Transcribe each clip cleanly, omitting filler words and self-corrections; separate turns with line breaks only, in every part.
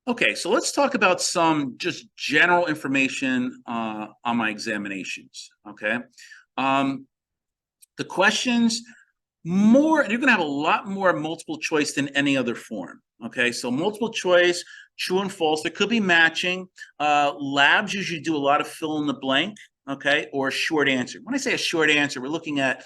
Okay, so let's talk about some just general information on my examinations. Okay, um, the questions you're going to have a lot more multiple choice than any other form. Okay, so multiple choice, true and false. There could be matching. Labs usually do a lot of fill in the blank. Okay, or short answer. When I say a short answer, we're looking at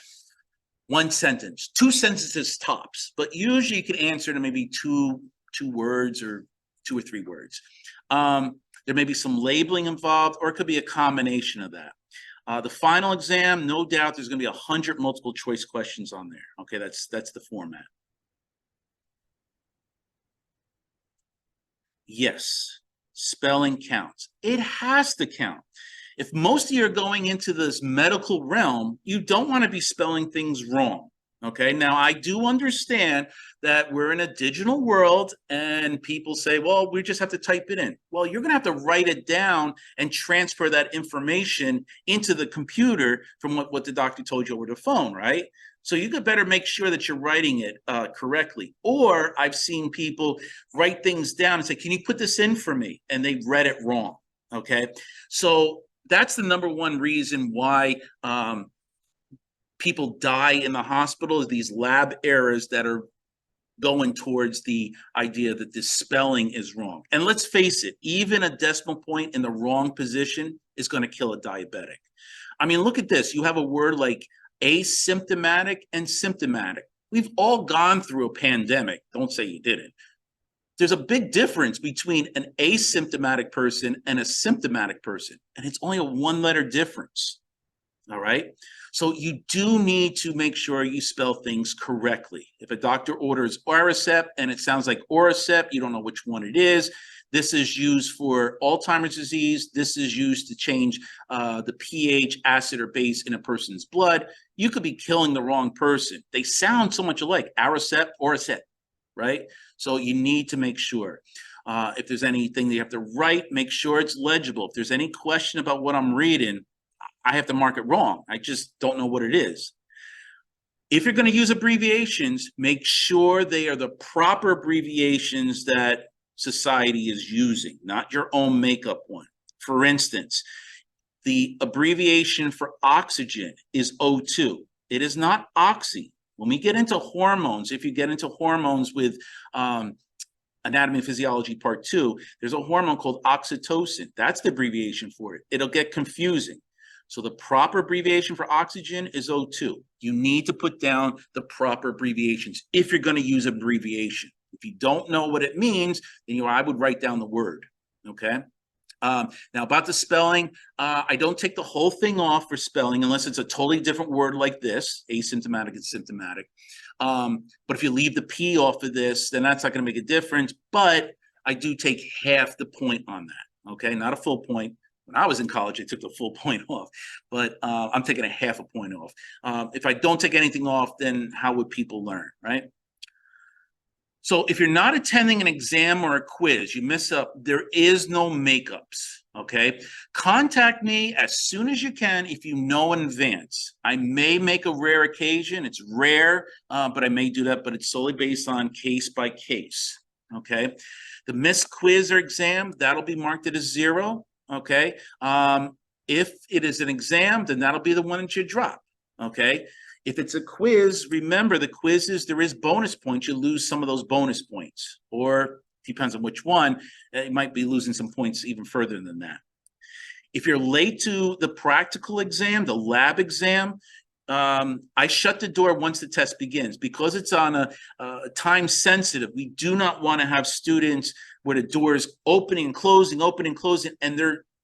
one sentence, two sentences tops, but usually you can answer to maybe two words or two or three words. There may be some labeling involved, or it could be a combination of that. The final exam, no doubt, there's going to be 100 multiple choice questions on there. Okay, that's the format. Yes, spelling counts. It has to count. If most of you are going into this medical realm, you don't want to be spelling things wrong. Okay, now I do understand that we're in a digital world and people say, well, we just have to type it in. Well, you're going to have to write it down and transfer that information into the computer from what the doctor told you over the phone, right? So you could better make sure that you're writing it correctly. Or I've seen people write things down and say, can you put this in for me? And they read it wrong. Okay, so that's the number one reason why people die in the hospital, is these lab errors that are going towards the idea that the spelling is wrong. And let's face it, even a decimal point in the wrong position is going to kill a diabetic. I mean, look at this. You have a word like asymptomatic and symptomatic. We've all gone through a pandemic. Don't say you didn't. There's a big difference between an asymptomatic person and a symptomatic person, and it's only a one-letter difference. All right. So you do need to make sure you spell things correctly. If a doctor orders Aricept and it sounds like Oricept, you don't know which one it is. This is used for Alzheimer's disease. This is used to change the pH, acid or base in a person's blood. You could be killing the wrong person. They sound so much alike, Aricept, Oricept, right? So you need to make sure. If there's anything that you have to write, make sure it's legible. If there's any question about what I'm reading, I have to mark it wrong. I just don't know what it is. If you're going to use abbreviations, make sure they are the proper abbreviations that society is using, not your own makeup one. For instance, the abbreviation for oxygen is O2. It is not oxy. When we get into hormones, if you get into hormones with Anatomy and Physiology Part 2, there's a hormone called oxytocin. That's the abbreviation for it. It'll get confusing. So the proper abbreviation for oxygen is O2. You need to put down the proper abbreviations if you're going to use abbreviation. If you don't know what it means, then I would write down the word. Okay. Now about the spelling, I don't take the whole thing off for spelling unless it's a totally different word like this, asymptomatic and symptomatic. But if you leave the P off of this, then that's not going to make a difference. But I do take half the point on that. Okay, not a full point. When I was in college, I took the full point off, but I'm taking a half a point off. If I don't take anything off, then how would people learn, right? So if you're not attending an exam or a quiz, you miss up, there is no makeups, okay? Contact me as soon as you can if you know in advance. I may make a rare occasion. It's rare, but I may do that, but it's solely based on case by case, okay? The missed quiz or exam, that'll be marked at a 0. Okay. If it is an exam, then that'll be the one that you drop. Okay. If it's a quiz, remember the quizzes, there is bonus points. You lose some of those bonus points, or depends on which one, you might be losing some points even further than that. If you're late to the practical exam, the lab exam, I shut the door once the test begins because it's on a time sensitive. We do not want to have students where the door is opening and closing, and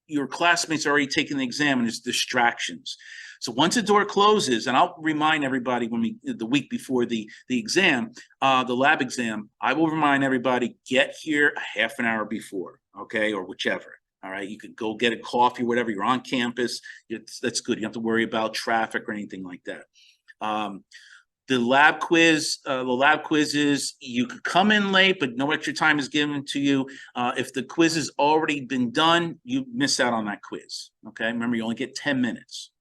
your classmates are already taking the exam and there's distractions. So once the door closes, and I'll remind everybody the week before the exam, the lab exam, I will remind everybody, get here a half an hour before, okay, or whichever. All right, you could go get a coffee, whatever. You're on campus. That's good. You don't have to worry about traffic or anything like that. The lab quizzes, you could come in late, but no extra time is given to you. If the quiz has already been done, you miss out on that quiz. Okay, remember, you only get 10 minutes.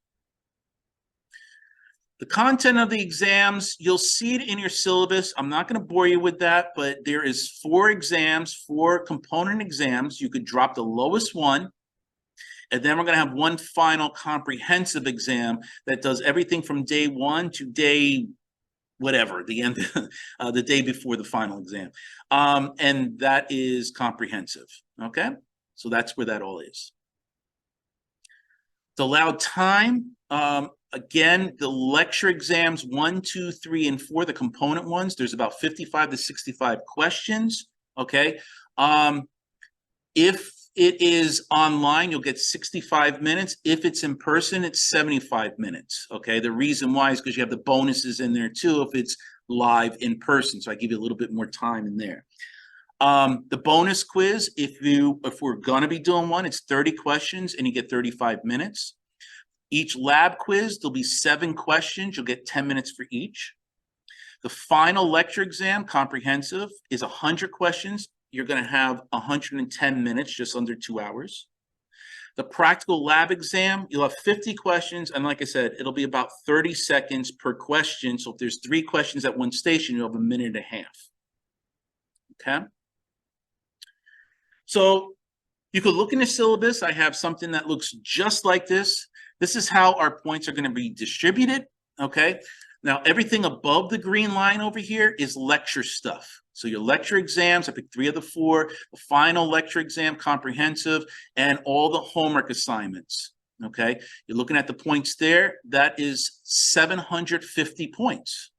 The content of the exams, you'll see it in your syllabus. I'm not going to bore you with that, but there is 4 exams, 4 component exams. You could drop the lowest one, and then we're going to have one final comprehensive exam that does everything from day 1 to day whatever, the end, the day before the final exam. And that is comprehensive, okay? So that's where that all is. The allowed time, again, the lecture exams 1, 2, 3, and 4, the component ones, there's about 55 to 65 questions, okay? If it is online, you'll get 65 minutes. If it's in person, it's 75 minutes, okay? The reason why is because you have the bonuses in there too if it's live in person, so I give you a little bit more time in there. The bonus quiz, if we're gonna be doing one, it's 30 questions and you get 35 minutes. Each lab quiz, there'll be 7 questions. You'll get 10 minutes for each. The final lecture exam, comprehensive, is 100 questions. You're gonna have 110 minutes, just under 2 hours. The practical lab exam, you'll have 50 questions, and like I said, it'll be about 30 seconds per question. So if there's 3 questions at one station, you'll have 1.5 minutes. Okay? So you could look in the syllabus. I have something that looks just like this. This is how our points are going to be distributed, okay? Now, everything above the green line over here is lecture stuff. So your lecture exams, I picked 3 of the 4, the final lecture exam, comprehensive, and all the homework assignments, okay? You're looking at the points there. That is 750 points.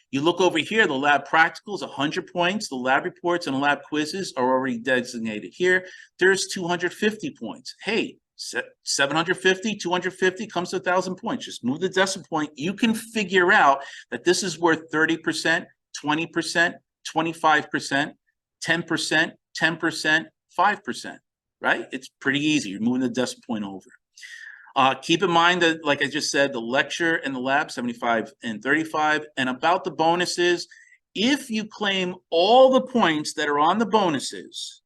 You look over here, the lab practicals, 100 points. The lab reports and lab quizzes are already designated here. There's 250 points. Hey, 750, 250 comes to 1,000 points. Just move the decimal point. You can figure out that this is worth 30%, 20%, 25%, 10%, 10%, 5%, right? It's pretty easy. You're moving the decimal point over. Keep in mind that, like I just said, the lecture and the lab, 75 and 35. And about the bonuses, if you claim all the points that are on the bonuses,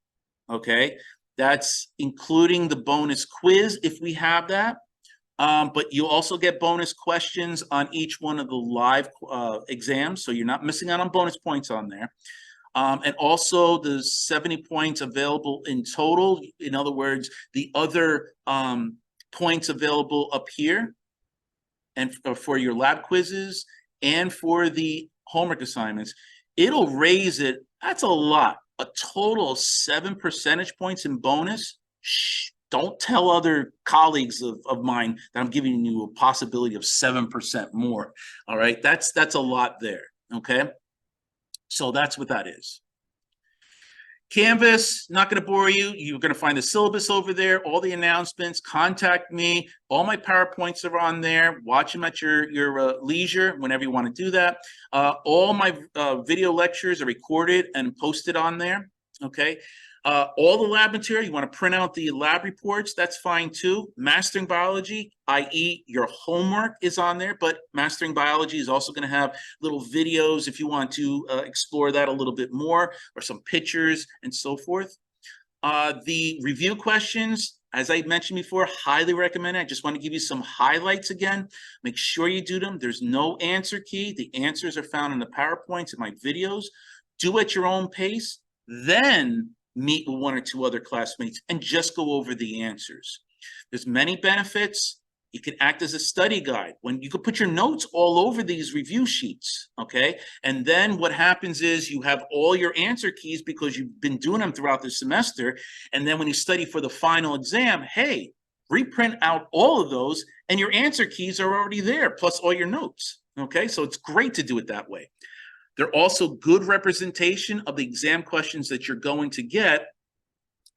okay, that's including the bonus quiz if we have that. But you also get bonus questions on each one of the live exams, so you're not missing out on bonus points on there. And also the 70 points available in total. In other words, the other points available up here and for your lab quizzes and for the homework assignments, it'll raise it. That's a lot. A total of 7 percentage points in bonus. Shh, don't tell other colleagues of mine that I'm giving you a possibility of 7% more. All right, that's a lot there. Okay, so that's what that is. Canvas, not going to bore you. You're going to find the syllabus over there, all the announcements. Contact me. All my PowerPoints are on there. Watch them at your leisure whenever you want to do that. All my video lectures are recorded and posted on there. Okay. All the lab material, you want to print out the lab reports, that's fine too. Mastering biology, i.e. your homework is on there, but mastering biology is also going to have little videos if you want to explore that a little bit more, or some pictures and so forth. The review questions, as I mentioned before, highly recommend it. I just want to give you some highlights again. Make sure you do them. There's no answer key. The answers are found in the PowerPoints and my videos. Do at your own pace. Then meet with 1 or 2 other classmates and just go over the answers. There's many benefits. It can act as a study guide. When you could put your notes all over these review sheets, okay? And then what happens is you have all your answer keys because you've been doing them throughout the semester. And then when you study for the final exam, hey, reprint out all of those and your answer keys are already there, plus all your notes, okay? So it's great to do it that way. They're also good representation of the exam questions that you're going to get.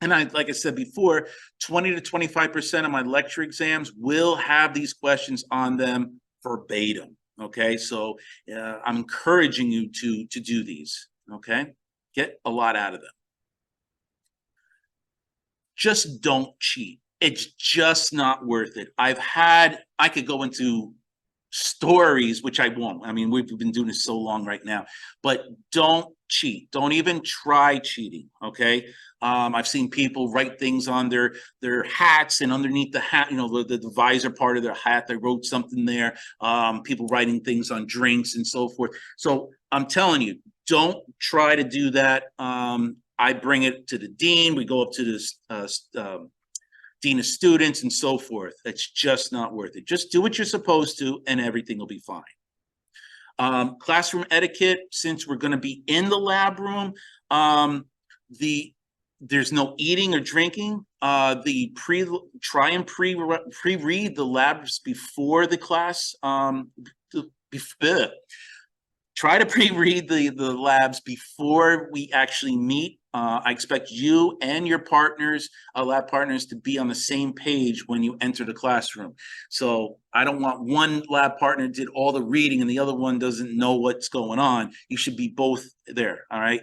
And like I said before, 20 to 25% of my lecture exams will have these questions on them verbatim. Okay, so I'm encouraging you to do these. Okay, get a lot out of them. Just don't cheat. It's just not worth it. I could go into stories, which I won't. I mean, we've been doing this so long right now, but don't cheat. Don't even try cheating, okay? I've seen people write things on their hats, and underneath the hat, the visor part of their hat, they wrote something there. People writing things on drinks and so forth. So I'm telling you, don't try to do that. I bring it to the dean. We go up to this dean of students and so forth. It's just not worth it. Just do what you're supposed to, and everything will be fine. Classroom etiquette, since we're going to be in the lab room, there's no eating or drinking. Try and pre-read the labs before the class. Try to pre-read the labs before we actually meet. I expect you and your partners, lab partners, to be on the same page when you enter the classroom. So I don't want one lab partner did all the reading and the other one doesn't know what's going on. You should be both there, all right?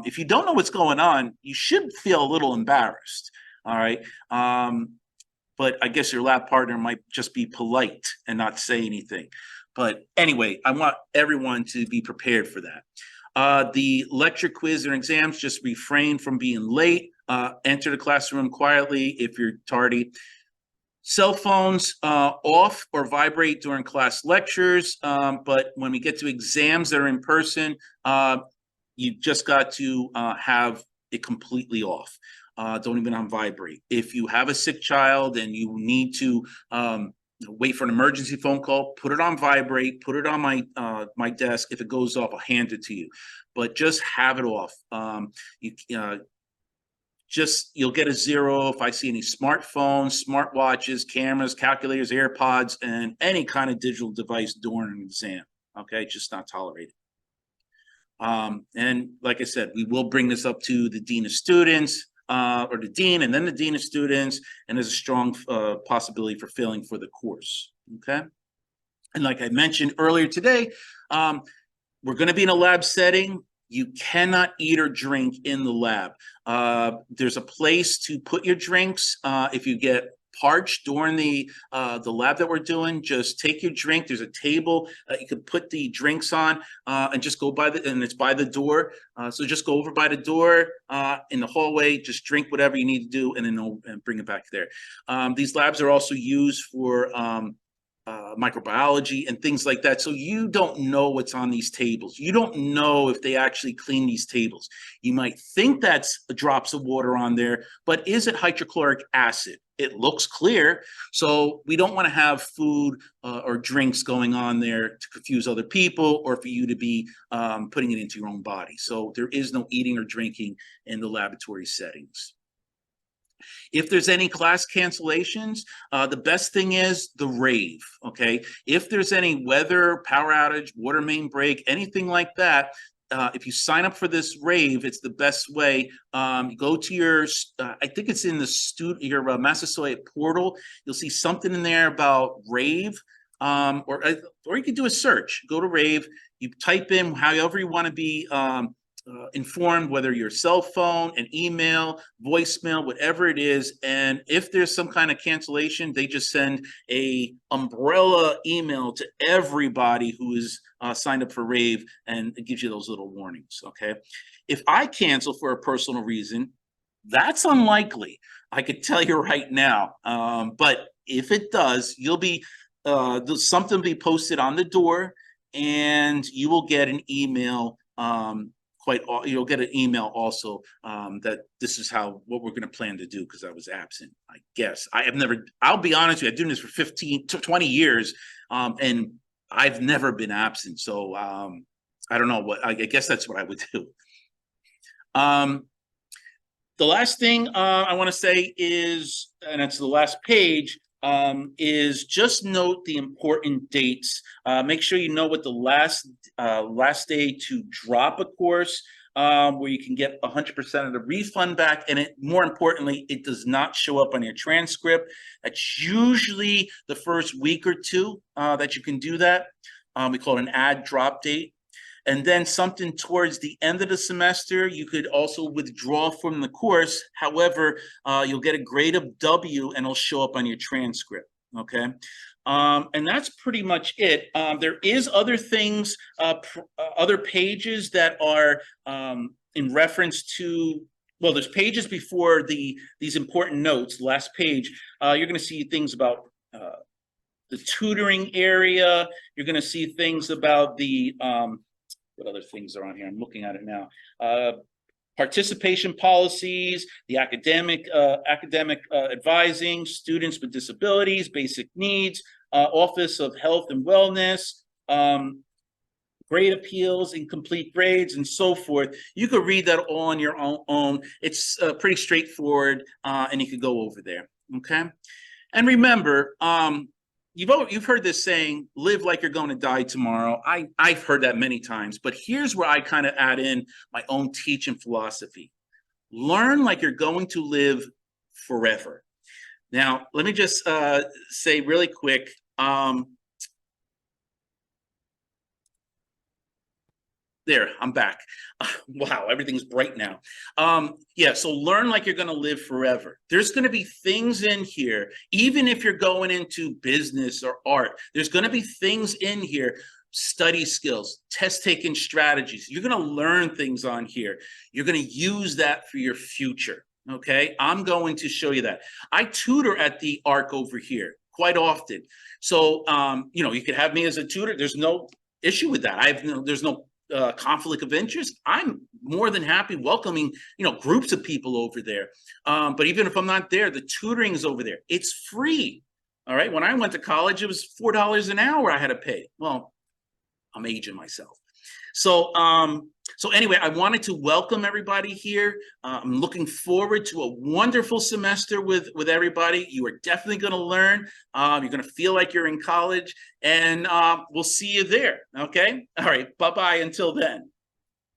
If you don't know what's going on, you should feel a little embarrassed, all right? But I guess your lab partner might just be polite and not say anything. But anyway, I want everyone to be prepared for that. The lecture, quiz, and exams, just refrain from being late. Enter the classroom quietly if you're tardy. Cell phones off or vibrate during class lectures. But when we get to exams that are in person, you just got to have it completely off. Don't even on vibrate. If you have a sick child and you need to wait for an emergency phone call, put it on vibrate, put it on my desk. If it goes off, I'll hand it to you, but just have it off. You'll get a 0 if I see any smartphones, smartwatches, cameras, calculators, AirPods, and any kind of digital device during an exam. Okay, just not tolerated. And like I said, we will bring this up to the dean of students, or the dean, and then the dean of students, and there's a strong possibility for failing for the course, okay? And like I mentioned earlier today, we're gonna be in a lab setting. You cannot eat or drink in the lab. There's a place to put your drinks. If you get parched during the lab that we're doing, just take your drink. There's a table you can put the drinks on, and just go by and it's by the door. So just go over by the door in the hallway, just drink whatever you need to do, and then bring it back there. These labs are also used for microbiology and things like that. So you don't know what's on these tables. You don't know if they actually clean these tables. You might think that's drops of water on there, but is it hydrochloric acid? It looks clear. So we don't want to have food or drinks going on there to confuse other people or for you to be putting it into your own body. So there is no eating or drinking in the laboratory settings. If there's any class cancellations, the best thing is the rave, okay? If there's any weather, power outage, water main break, anything like that, if you sign up for this rave, it's the best way. Go to your, I think it's in your Massasoit portal. You'll see something in there about rave, or you can do a search. Go to rave, you type in however you want to be informed, whether your cell phone, an email, voicemail, whatever it is. And if there's some kind of cancellation, they just send a umbrella email to everybody who is signed up for rave, and it gives you those little warnings, okay? If I cancel for a personal reason, that's unlikely. I could tell you right now. But if it does, you'll be, something will be posted on the door, and you will get an email. You'll get an email also that this is what we're going to plan to do, because I was absent. I guess I'll be honest with you, I've been doing this for 15 to 20 years, and I've never been absent. So I don't know I guess that's what I would do. The last thing I want to say is, and it's the last page, is just note the important dates. Make sure you know what the last day to drop a course, where you can get 100% of the refund back, and more importantly, it does not show up on your transcript. That's usually the first week or two that you can do that. We call it an add drop date. And then something towards the end of the semester, you could also withdraw from the course. However, you'll get a grade of W, and it'll show up on your transcript, okay? And that's pretty much it. There is other things, other pages that are in reference to, well, there's pages before these important notes, last page. You're gonna see things about the tutoring area. You're gonna see things about the, what other things are on here? I'm looking at it now. Participation policies, the academic advising, students with disabilities, basic needs, Office of Health and Wellness, grade appeals, incomplete grades, and so forth. You could read that all on your own. It's pretty straightforward, and you could go over there, okay? And remember, you've heard this saying, live like you're going to die tomorrow. I've heard that many times, but here's where I kind of add in my own teaching philosophy. Learn like you're going to live forever. Now, let me just say really quick, there, I'm back. Wow, everything's bright now. Yeah, so learn like you're going to live forever. There's going to be things in here, even if you're going into business or art, there's going to be things in here, study skills, test taking strategies. You're going to learn things on here. You're going to use that for your future, okay? I'm going to show you that. I tutor at the ARC over here quite often. So, you know, you could have me as a tutor. There's no issue with that. There's no conflict of interest. I'm more than happy welcoming, you know, groups of people over there. But even if I'm not there, the tutoring is over there. It's free. All right. When I went to college, it was $4 an hour I had to pay. Well, I'm aging myself. So, so anyway, I wanted to welcome everybody here. I'm looking forward to a wonderful semester with everybody. You are definitely going to learn. You're going to feel like you're in college, and we'll see you there. Okay. All right. Bye-bye until then.